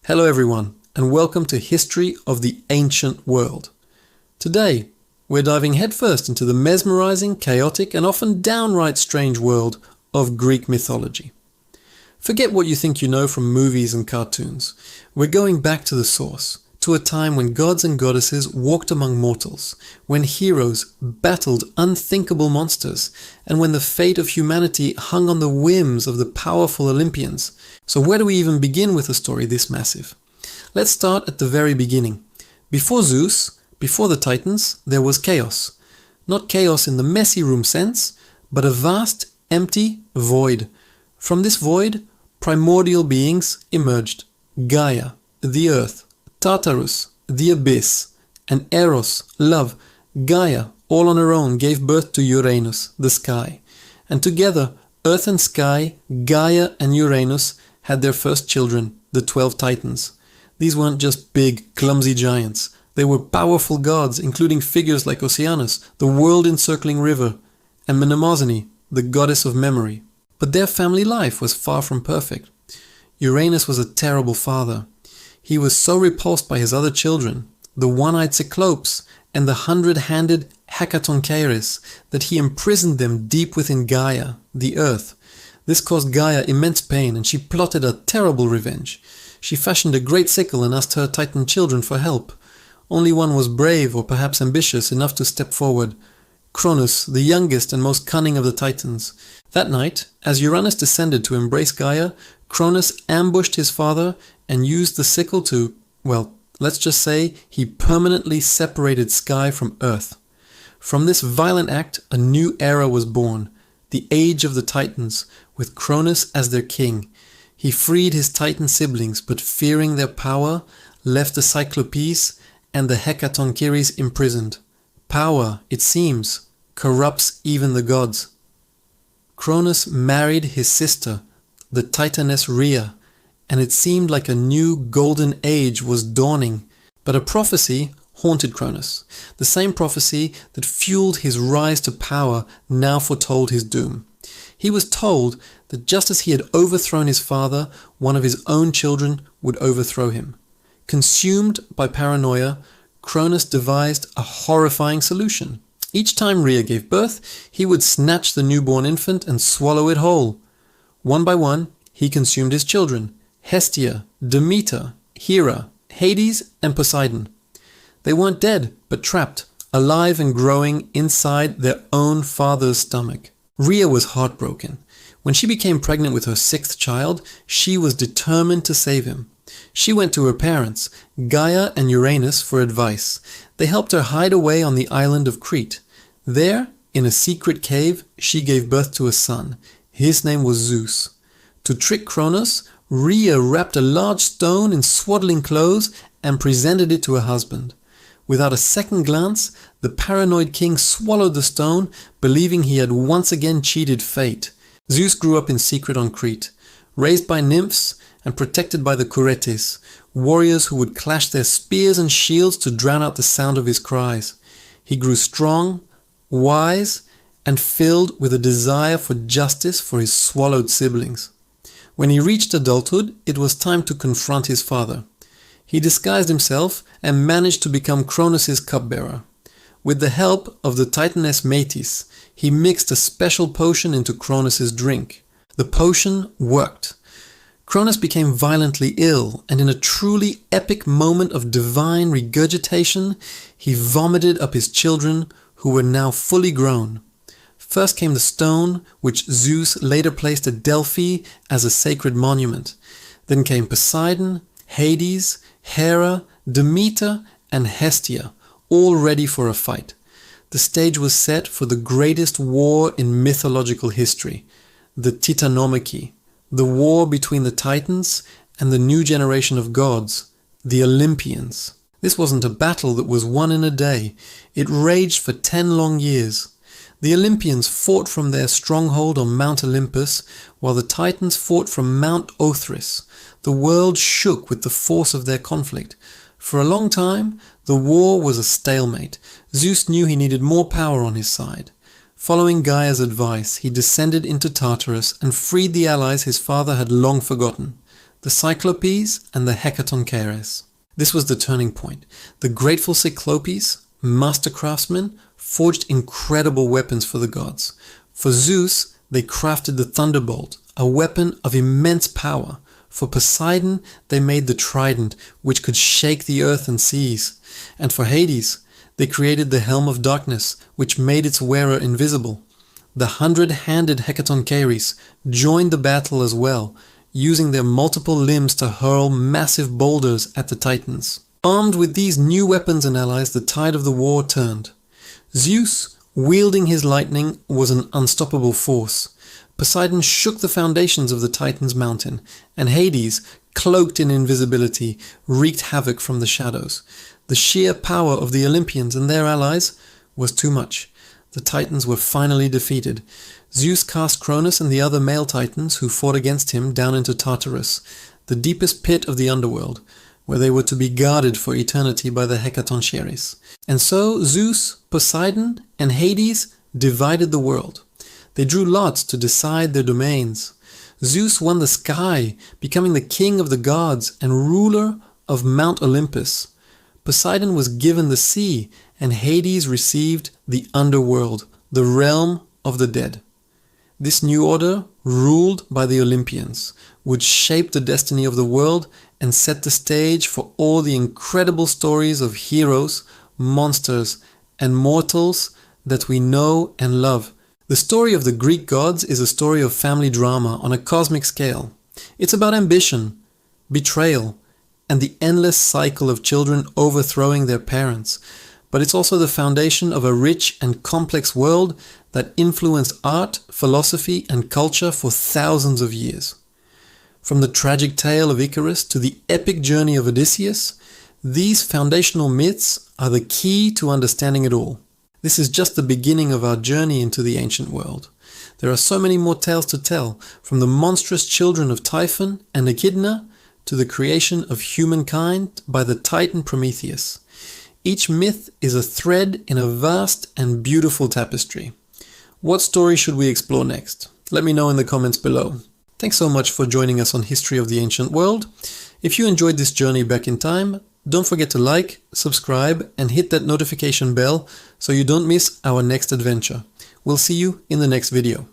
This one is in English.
Hello everyone, and welcome to History of the Ancient World. Today, we're diving headfirst into the mesmerizing, chaotic, and often downright strange world of Greek mythology. Forget what you think you know from movies and cartoons. We're going back to the source, to a time when gods and goddesses walked among mortals, when heroes battled unthinkable monsters, and when the fate of humanity hung on the whims of the powerful Olympians. So where do we even begin with a story this massive? Let's start at the very beginning. Before Zeus, before the Titans, there was chaos. Not chaos in the messy room sense, but a vast, empty void. From this void, primordial beings emerged. Gaia, the earth, Tartarus, the abyss, and Eros, love. Gaia, all on her own, gave birth to Uranus, the sky. And together, earth and sky, Gaia and Uranus, had their first children, the 12 Titans. These weren't just big, clumsy giants. They were powerful gods, including figures like Oceanus, the world-encircling river, and Mnemosyne, the goddess of memory. But their family life was far from perfect. Uranus was a terrible father. He was so repulsed by his other children, the one-eyed Cyclopes and the 100-handed Hecatoncheires, that he imprisoned them deep within Gaia, the earth. This caused Gaia immense pain, and she plotted a terrible revenge. She fashioned a great sickle and asked her Titan children for help. Only one was brave, or perhaps ambitious, enough to step forward. Cronus, the youngest and most cunning of the Titans. That night, as Uranus descended to embrace Gaia, Cronus ambushed his father and used the sickle to, well, let's just say he permanently separated sky from earth. From this violent act, a new era was born, the Age of the Titans, with Cronus as their king. He freed his Titan siblings, but fearing their power, left the Cyclopes and the Hecatoncheires imprisoned. Power, it seems, corrupts even the gods. Cronus married his sister, the Titaness Rhea, and it seemed like a new golden age was dawning. But a prophecy haunted Cronus. The same prophecy that fueled his rise to power now foretold his doom. He was told that just as he had overthrown his father, one of his own children would overthrow him. Consumed by paranoia, Cronus devised a horrifying solution. Each time Rhea gave birth, he would snatch the newborn infant and swallow it whole. One by one, he consumed his children: Hestia, Demeter, Hera, Hades, and Poseidon. They weren't dead, but trapped, alive and growing inside their own father's stomach. Rhea was heartbroken. When she became pregnant with her 6th child, she was determined to save him. She went to her parents, Gaia and Uranus, for advice. They helped her hide away on the island of Crete. There, in a secret cave, she gave birth to a son. His name was Zeus. To trick Cronus, Rhea wrapped a large stone in swaddling clothes and presented it to her husband. Without a second glance, the paranoid king swallowed the stone, believing he had once again cheated fate. Zeus grew up in secret on Crete, raised by nymphs and protected by the Curetes, warriors who would clash their spears and shields to drown out the sound of his cries. He grew strong, wise, and filled with a desire for justice for his swallowed siblings. When he reached adulthood, it was time to confront his father. He disguised himself and managed to become Cronus's cupbearer. With the help of the Titaness Metis, he mixed a special potion into Cronus's drink. The potion worked. Cronus became violently ill, and in a truly epic moment of divine regurgitation, he vomited up his children, who were now fully grown. First came the stone, which Zeus later placed at Delphi as a sacred monument. Then came Poseidon, Hades, Hera, Demeter, and Hestia, all ready for a fight. The stage was set for the greatest war in mythological history, the Titanomachy, the war between the Titans and the new generation of gods, the Olympians. This wasn't a battle that was won in a day. It raged for 10 long years. The Olympians fought from their stronghold on Mount Olympus, while the Titans fought from Mount Othrys. The world shook with the force of their conflict. For a long time, the war was a stalemate. Zeus knew he needed more power on his side. Following Gaia's advice, he descended into Tartarus and freed the allies his father had long forgotten. the Cyclopes and the Hecatoncheires. This was the turning point. The grateful Cyclopes, master craftsmen, forged incredible weapons for the gods. For Zeus, they crafted the thunderbolt, a weapon of immense power. For Poseidon, they made the trident, which could shake the earth and seas. And for Hades, they created the helm of darkness, which made its wearer invisible. The 100-handed Hecatoncheires joined the battle as well, using their multiple limbs to hurl massive boulders at the Titans. Armed with these new weapons and allies, the tide of the war turned. Zeus, wielding his lightning, was an unstoppable force. Poseidon shook the foundations of the Titans' mountain, and Hades, cloaked in invisibility, wreaked havoc from the shadows. The sheer power of the Olympians and their allies was too much. The Titans were finally defeated. Zeus cast Cronus and the other male Titans who fought against him down into Tartarus, the deepest pit of the underworld, where they were to be guarded for eternity by the Hecatoncheires. And so Zeus, Poseidon, and Hades divided the world. They drew lots to decide their domains. Zeus won the sky, becoming the king of the gods and ruler of Mount Olympus. Poseidon was given the sea, and Hades received the underworld, the realm of the dead. This new order, ruled by the Olympians, would shape the destiny of the world and set the stage for all the incredible stories of heroes, monsters, and mortals that we know and love. The story of the Greek gods is a story of family drama on a cosmic scale. It's about ambition, betrayal, and the endless cycle of children overthrowing their parents. But it's also the foundation of a rich and complex world that influenced art, philosophy, and culture for thousands of years. From the tragic tale of Icarus to the epic journey of Odysseus, these foundational myths are the key to understanding it all. This is just the beginning of our journey into the ancient world. There are so many more tales to tell, from the monstrous children of Typhon and Echidna to the creation of humankind by the Titan Prometheus. Each myth is a thread in a vast and beautiful tapestry. What story should we explore next? Let me know in the comments below. Thanks so much for joining us on History of the Ancient World. If you enjoyed this journey back in time, don't forget to like, subscribe, and hit that notification bell so you don't miss our next adventure. We'll see you in the next video.